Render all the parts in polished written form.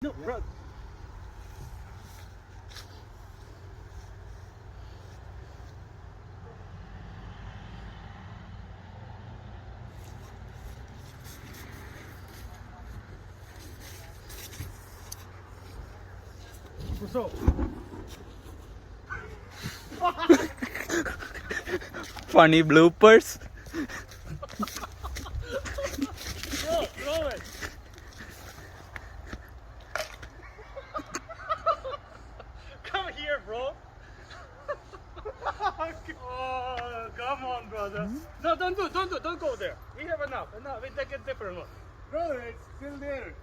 No, bro. So. Funny bloopers. Throw it. Come here, bro. Oh, come on, brother. No, don't go there. We have enough. We take a different one. Brother, it's still there.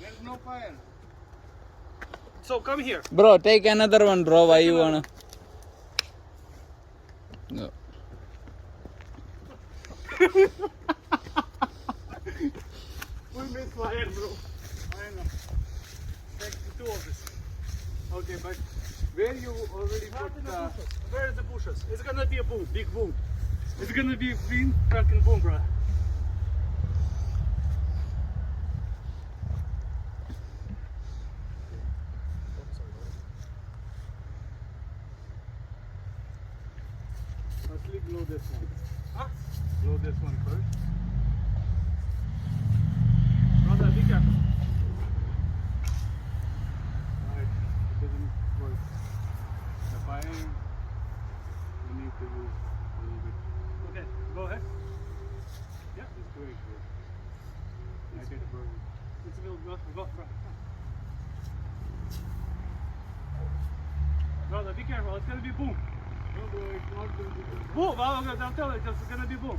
There's no fire. So come here. Bro, take another one, bro. Why you wanna? No. We missed fire, bro. I know. Take the two of this. Okay, but where you already Not put in the the... bushes. Where is the bushes? It's gonna be a boom, big boom. It's gonna be a green fucking boom, bro. Firstly, blow this one. Huh? Blow this one first. Brother, be careful. Right, it doesn't work. The fire, you need to use a little bit. Okay, go ahead. Just do it, bro. Let it burn. It's a little go, bro. Brother, be careful. It's gonna be boom. No, bro, it's not going to be good. Boom! I'm telling you, it's gonna be boom.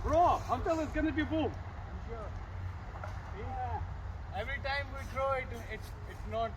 Bro, I'm telling you, it's gonna be boom. Yeah. Every time we throw it, it's not...